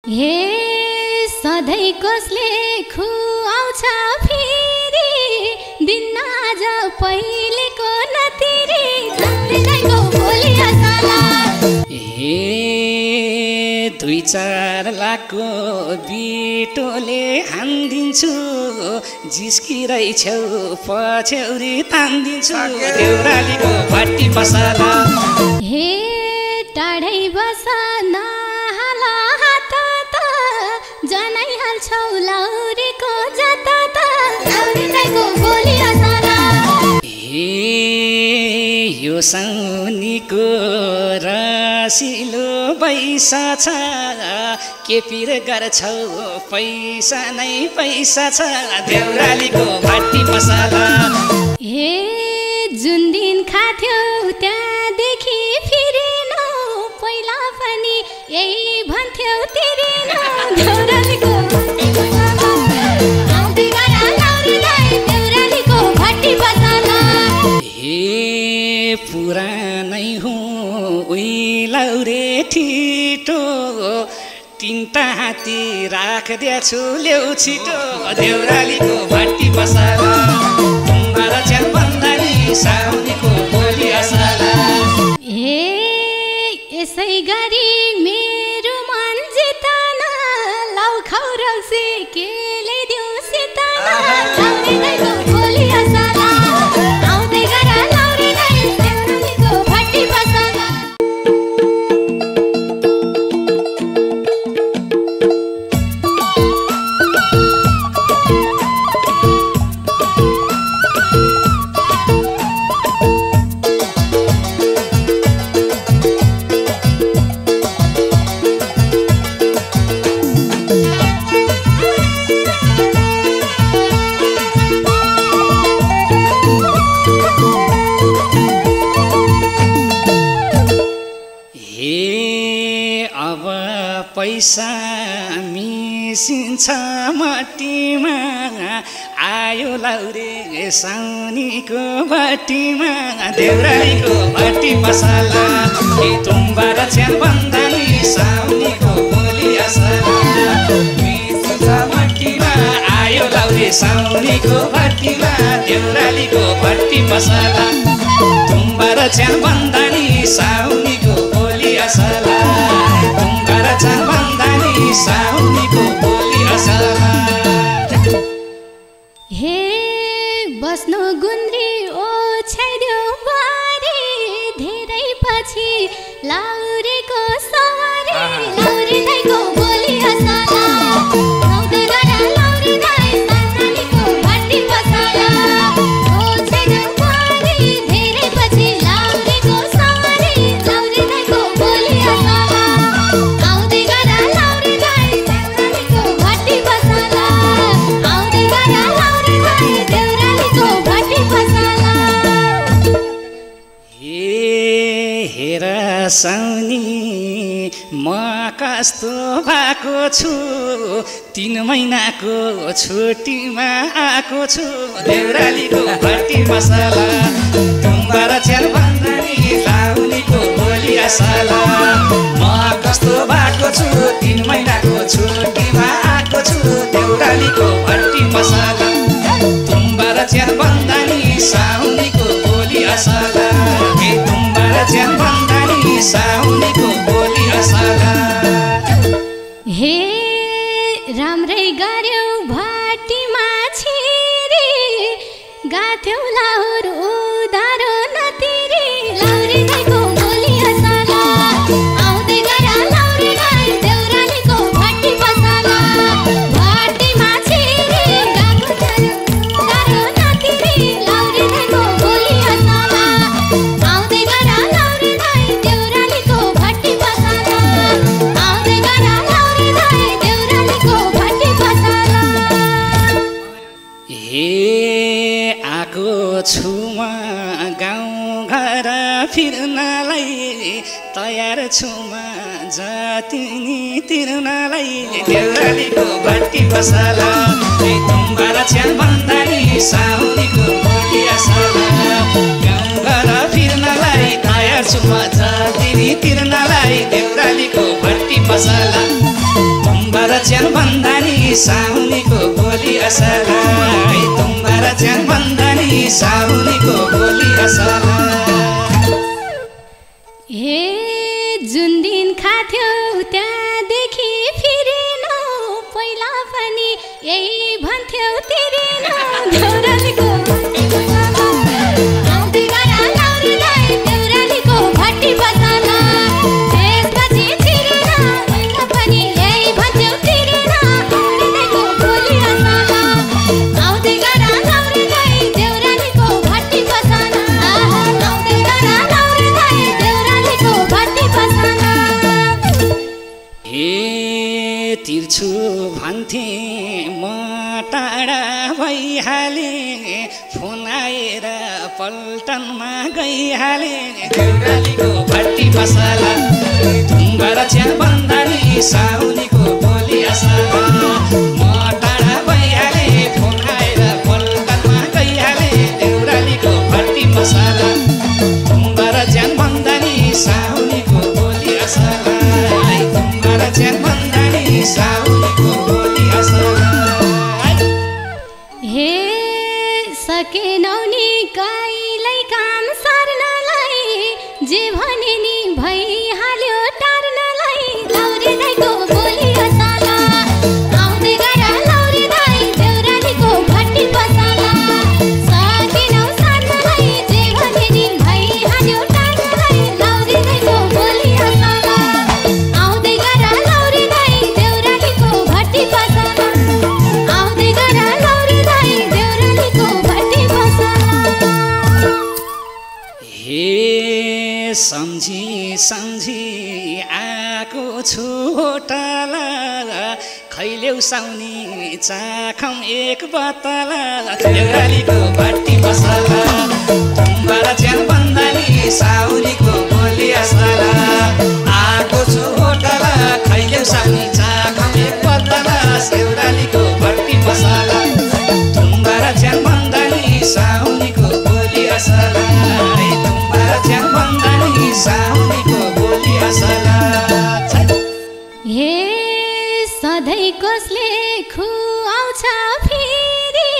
हे सधैँ कसले खुवाउँछ फेरि दिन आज पहिलेको नतिरी जान्दैको भोलि असला हे 2-4 लाखको बिटोले हान्दिन्छु जिस्किरै छेउ पछ्यौरी तान्दिन्छु देउरालीको भट्टी पसला हे टाढै बस नहाला हात त जनाइ हाल्छौ लाउरीको जता त लाउरीको भोलि असला हे यो साउनीको रसिलो बैसा छ के पिर गर्छौ पैसा नै पैसा छ देउरालीको भट्टी पसला हे जुन दिन खाथ्यौ त्यहाँदेखि फिरेनौ पहिला पनि यही भन्थ्यौ तिरेनौ देउरालीको आउँदै गर लाउरीलाई देउरालीको भट्टी पसला हे पुरानै हुँ उही लाउरे ठिटो 3टा हात्ती राखिदिएछु ल्याउ छिटो देउरालीको भट्टी पसला तुम्हारा च्याल बन्दानी साउनीको भोलि असला हे यसै गरी मेरो मन जितन लाउ खौरौसी के ल्याइदेऊ सितन लाउरीको भोलि असला आउँदै गर लाउरीलाई देउरालीको भट्टी पसला पैसा मिसिन्छ मट्टीमा आयो लाउरे साउनीको भट्टीमा देउरालीको भट्टी पसला हे तुम्बारा च्याल बन्दानी साउनीको भोलि असला मिसिन्छ मट्टीमा आयो लाउरे साउनीको भट्टीमा देउरालीको भट्टी पसला तुम्बारा च्याल बन्दानी साउनीको भोलि असला च्याल बन्दानी साउनीको भोलि असला हे बस्नु गुन्द्री ओछ्याइदेऊ बारी धेरै पछि लाउरीको सवारी लाउरीको भोलि असला आउँदै गर लाउरीलाई देउरालीको भट्टी पसला ओछ्याइदेऊ बारी धेरै पछि लाउरीको सवारी लाउरीको भोलि असला आउँदै गर लाउरीलाई देउरालीको भट्टी पसला आउँदै गर लाउरीलाई देउरालीको भट्टी पसला हेर साउनी म कस्तो भएको छु 3 महिनाको छुट्टीमा आएको छु देउरालीको भट्टी पसला तुम्हारा च्याल बन्दानी लाउनीको भोलि असला म कस्तो भएको छु 3 महिनाको छुट्टीमा आएको छु देउरालीको भट्टी पसला तुम्हारा च्याल बन्दानी साउनीको भोलि असला हे तुम्हारा च्याल बन्दानी साउनीको भोलि असला हे राम्रै गर्यौ भट्टीमा छिरी गाथ्यौ लाउर उधारो नतिरी लाउरीको भोलि असला आउँदै गर लाउरीलाई देउरालीको भट्टी पसला भट्टीमा छिरी गाथ्यौ उधारो नतिरी लाउरीको भोलि असला आउँदै गर लाउरीलाई देउरालीको भट्टी पसला आउँदै गर लाउरीलाई देउरालीको भट्टी पसला हे आको छु म गाउँ घर फिर्नलाई तयार छु म जति नि तिर्नलाई देउरालीको भट्टी पसला हे तुम्हारा च्याल बन्दानी साउनीको भोलि असला गाउँ घर फिर्नलाई तयार छु म जति नि तिर्नलाई देउरालीको भट्टी पसला तुम्बारा च्यान बन्दानी साउनीको बोली असला तुम्बारा च्यान बन्दानी साउनीको बोली असला हे जुन दिन खाथ्यौ त्यहाँदेखि फिरेनौ पहिला पनि यही भन्थ्यौ तिरेनौ देउरालीको आउँदै गर लौरीलाई देउरालीको भट्टी बसाला त्यसपछि छिरेन पहिला पनि यही भन्थ्यौ तिरेन लौरीको बोली असला आउँदै गर लौरीलाई देउरालीको भट्टी बसाला आउँदै गर लौरीलाई देउरालीको भट्टी बसाला हे तिर्छु भन्थे म टाढा भइहाले फोन आएर पल्टनमा गइहाले देउरालीको भट्टी बसाला तुम्बारा च्यान बन्दानी साउनीको बोली असला म टाढा भइहाले फोन आएर पल्टनमा गइहाले देउरालीको भट्टी बसाला तुम्बारा च्यान बन्दानी साउनीको बोली असला तुम्बारा च्यान बन्दानी साउनीको बोली असला हे सकेनौ नि कहिल्यै काम सार्नलाई जे भने नि भइहाल्यो टार्नलाई लौरी दाइको बोली असला आउँदै गर लौरी दाइ देउरालीको भट्टी बसाला सकेनौ सार्नलाई जे भने नि भइहाल्यो टार्नलाई लौरी दाइको बोली असला आउँदै गर लौरी दाइ देउरालीको भट्टी बसाला आउँदै गर लौरी दाइ देउरालीको भट्टी बसाला हे सम्झी सम्झी आएको छु होटला खैलेउ साउनी चाखौँ एक बतला देउरालीको भट्टी बसाला तुम्बारा च्यान बन्दानी साउनीको बोली असला आएको छु होटला खैलेउ साउनी चाखौँ एक बतला देउरालीको भट्टी बसाला तुम्बारा च्यान बन्दानी साउनीको बोली असला तुम्बारा च्यान बन्दानी साउनीको बोली असला हे सधैँ कसले खुवाउँछ फेरि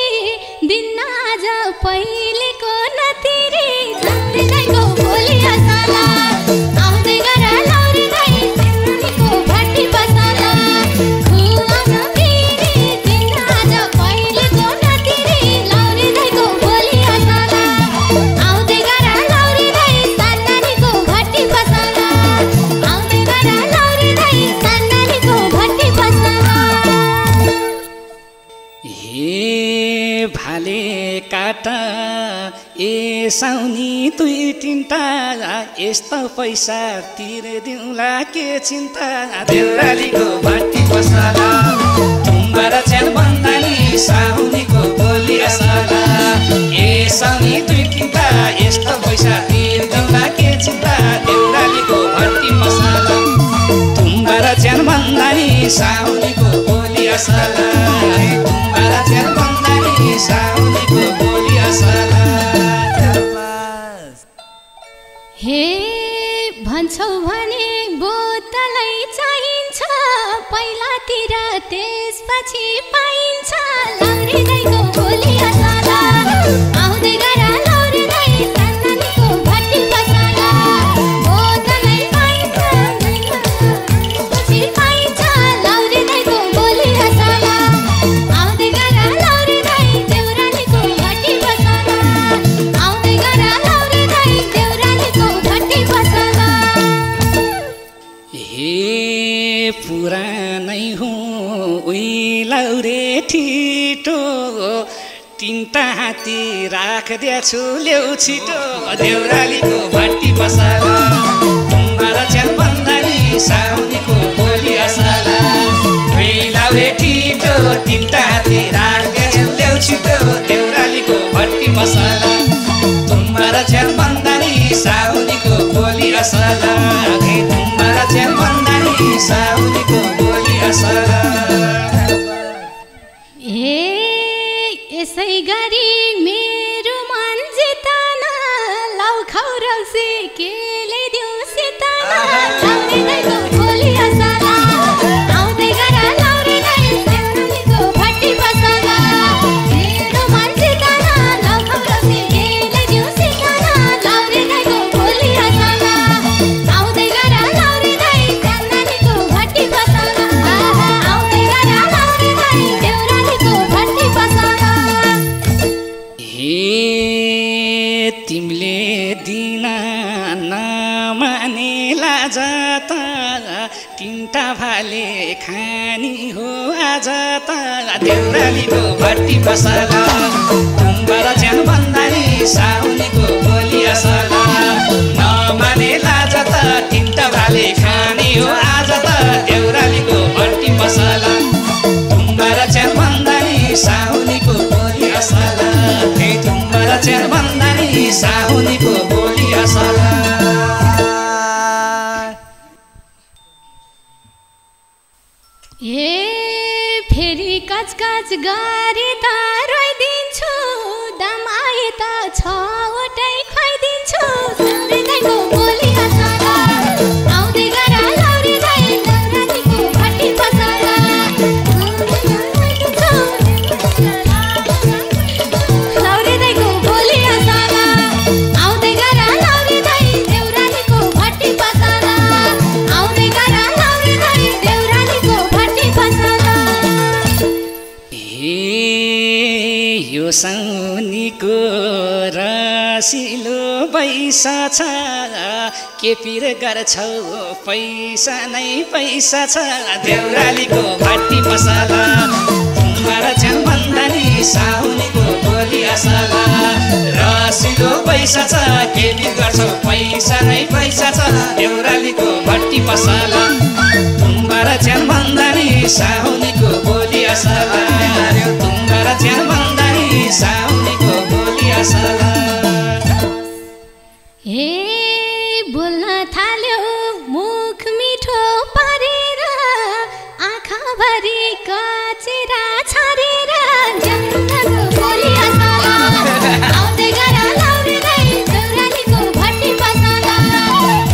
दिन आज पहिलेको नतिरी लौरी दाइको बोली असला आउँदै गर लौरी दाइ देउरालीको भट्टी बसाला खुवाउँछ फेरि दिन आज पहिलेको नतिरी लौरी दाइको बोली असला आउँदै गर लौरी दाइ सान्नानीको भट्टी बसाला आउँदै गर लौरी दाइ सान्नानीको भट्टी बसाला हे भाले काटा ए साउनी दुई तिनटा यस्तो पैसा तिर्दिउँला के चिन्ता देउरालीको भट्टी बसाला तुम्बारा च्यान बन्दानी साउनीको बोली असला ए साउनी दुई तिनटा यस्तो पैसा तिर्दिउँला के चिन्ता देउरालीको भट्टी बसाला तुम्बारा च्यान बन्दानी साउनीको बोली असला तुम्बारा च्यान बन्दानी साउनीको बोली असला हे भन्छौ भने बोतलै चाहिन्छ पहिलातिर त्यसपछि पाइन्छ लौरी दाइको बोली असला आउँदै गर लौरी दाइ सान्नानीको भट्टी बसाला बोतलै पाइन्छ त्यसपछि पाइन्छ लौरी दाइको बोली असला आउँदै गर लौरी दाइ देउरालीको भट्टी बसाला आउँदै गर लौरी दाइ देउरालीको भट्टी बसाला हे पुरानै हुँ उही लौरे ठिटो तिनटा हात्ती राखिदिएछु ल्याउ छिटो देउरालीको भट्टी बसाला तुम्बारा च्यान बन्दानी साउनीको बोली असला उही लौरे ठिटो तिनटा हात्ती राखिदिएछु ल्याउ छिटो देउरालीको भट्टी बसाला तुम्बारा च्यान बन्दानी साउनीको बोली असला तुम्बारा च्यान बन्दानी साउनीको बोली असला हे यसै गरी मेरो मन जितन लाउ खौरौसी के ल्याइदेऊ सितन लौरी दाइको बोली असला आउँदै गर लौरी खानी हो आज त देउरालीको भट्टी पसला तुम्बर च्यान भन्दानी साउनीको बोली असला नमाने लाज त तिनटा भाले खानी हो आज त देउरालीको भट्टी पसला तुम्बर च्यान भन्दानी साउनीको बोली असला हे तुम्बर च्यान भन्दानी साउनीको बोली असला ए फेरि कचकच गरी त रोइदिन्छु दाम आए त छवटै खुवाइदिन्छु लौरे दाइको बोली असला आउँदै गर लौरे दाइ देउरालीको भट्टी पसला लौरे दाइको बोली असला आउँदै गर लौरे दाइ देउरालीको भट्टी पसला आउँदै गर लौरे दाइ देउरालीको भट्टी पसला यो साउनीको रसिलो पैसा छ के पिर गर्छौ पैसा नै पैसा छ देउरालीको भट्टी पसला तुम्बर च्यान भन्दानी साउनीको बोली असला रसिलो पैसा छ के पिर गर्छौ पैसा नै पैसा छ देउरालीको भट्टी पसला तुम्बर च्यान भन्दानी साउनीको बोली असला तुम्बर च्यान भन्दानी साउनीको बोली असला ए बोल्न थाल्यो मुख मिठो पारेर आँखाभरि कचेरा छरेर देउरालीको बोली असला आउँदै गर लौरे दाइ देउरालीको भट्टी पसला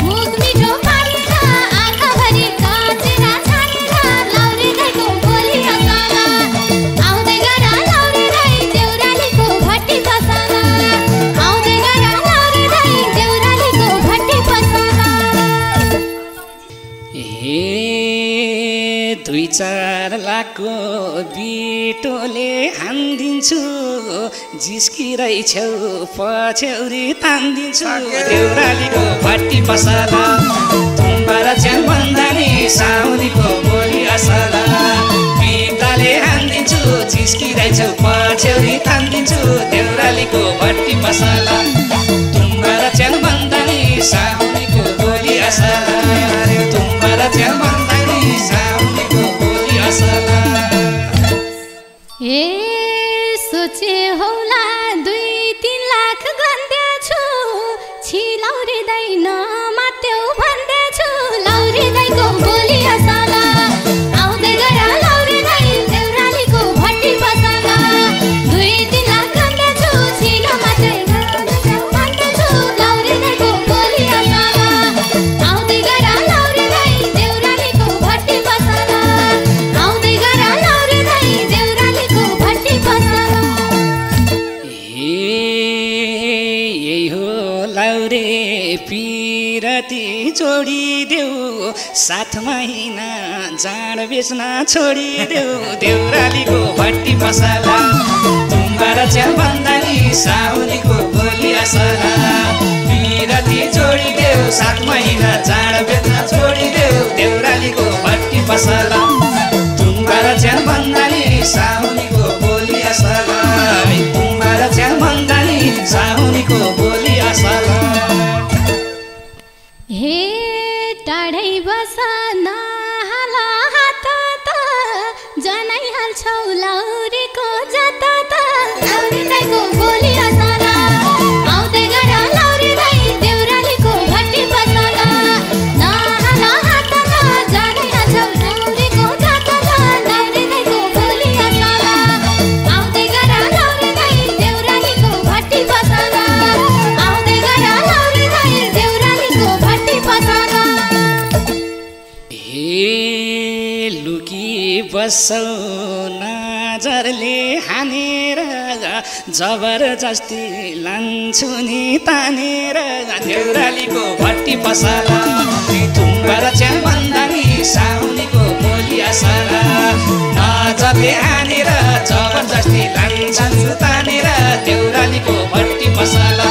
मुख मिठो पारेर आँखाभरि कचेरा छरेर लौरे दाइको बोली असला आउँदै गर लौरे दाइ देउरालीको भट्टी पसला आउँदै गर लौरे दाइ देउरालीको भट्टी पसला ए 2-4 लाखको बिटोले हान्दिन्छु जिस्किरहेछौ पछ्यौरी तान्दिन्छु देउरालीको भट्टी पसला तुम्बर च्यान भन्दानी साउनीको बोली असला बिटाले हान्दिन्छु जिस्किरहेछौ पछ्यौरी तान्दिन्छु देउरालीको भट्टी पसला तुम्बर च्यान भन्दानी साउनीको बोली असला तुम्बर च्यान भन्दानी साउनीको बोली असला ए सोचे होला 2-3 लाख गन्देछु छि लौरे दाइ नमात्यौ भन्देछु लौरे दाइको बोली असला आउँदै गर लौरे दाइ देउरालीको भट्टी पसला 2-3 लाख गन्देछु छि नमात्यौ भन्देछु लौरे दाइको बोली असला आउँदै गर लौरे दाइ देउरालीको भट्टी पसला आउँदै गर लौरे दाइ देउरालीको भट्टी पसला यही हो लौरे पिरती जोडिदेऊ 7 महिना जाँड बेच्न छोडिदेऊ देउरालीको भट्टी पसला तुम्बर च्यान भन्दानी साउनीको बोली असला पिरती जोडिदेऊ 7 महिना जाँड बेच्न छोडिदेऊ देउरालीको भट्टी पसला तुम्बर च्यान भन्दानी साउनीको बोली असला तुम्बर च्यान भन्दानी साउनीको बोली असला हे टाढै बस नहाला हात त जनै हाल्छौ लौरेको जता त लौरे दाइको बोली असला आउँदै गर लौरे दाइ देउरालीको भट्टी पसला नहाला हात त जनै हाल्छौ लौरेको जता त लौरे दाइको बोली असला आउँदै गर लौरे दाइ देउरालीको भट्टी पसला आउँदै गर लौरे दाइ देउरालीको भट्टी पसला लुकी बस्छौ नजरले हानेर जबरजस्ती लान्छु नि तानेर देउरालीको भट्टी पसला तुम्बर च्यान भन्दानी साउनीको बोली असला नजरले हानेर जबरजस्ती लान्छु तानेर देउरालीको भट्टी पसला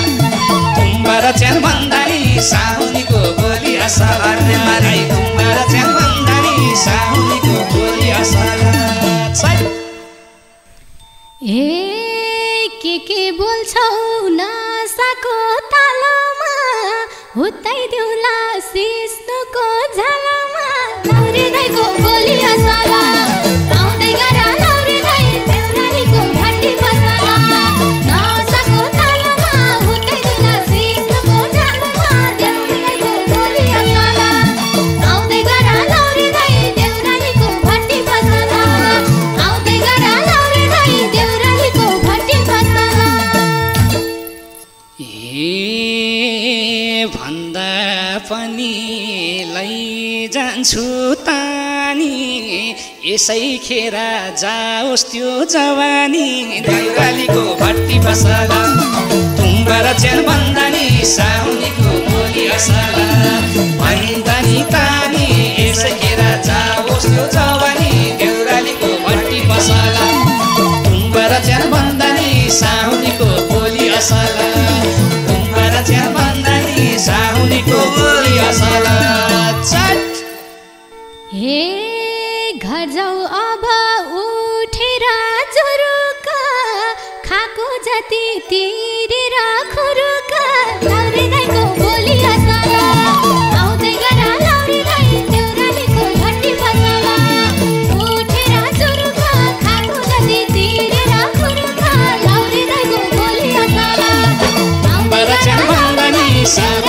तुम्बर च्यान भन्दानी साउनीको बोली असला तुम्बर च्यान भन्दानी साउनीको हाल्छौ नसाको तालमा हुत्तै दिउला सिस्नुको झलमा लौरे दाइको गोली असला आउँदै गर लौरे दाइ देउरालीको भट्टी पसला नसाको तालमा हुत्तै दिउला सिस्नुको झलमा लौरे दाइको गोली असला आउँदै गर लौरे दाइ देउरालीको भट्टी पसला आउँदै गर लौरे दाइ देउरालीको भट्टी पसला भन्दा पनि लैजान्छु तानी यसै खेरा जाओस् त्यो जवानी देउरालीको भट्टी पसला तुम्बा र च्याल भन्दा नि साउनीको गोली असला भन्दा नि तानी यसै खेरा जाओस् त्यो जवानी देउरालीको भट्टी पसला तुम्बा र च्याल भन्दा नि साउनीको गोली असला तुम्बा र च्याल भन्दा नि साउनीको गोली असला चट हे घर जाऊ अब उठेर जुरुका खाको जति तिरेर खुरुका लौरे दाइको गोली असला आउँदै गर लौरे दाइ देउरालीको भट्टी पसला उठेर जुरुका खाको जति तिरेर खुरुका लौरे दाइको गोली असला आउँदै गर लौरे दाइ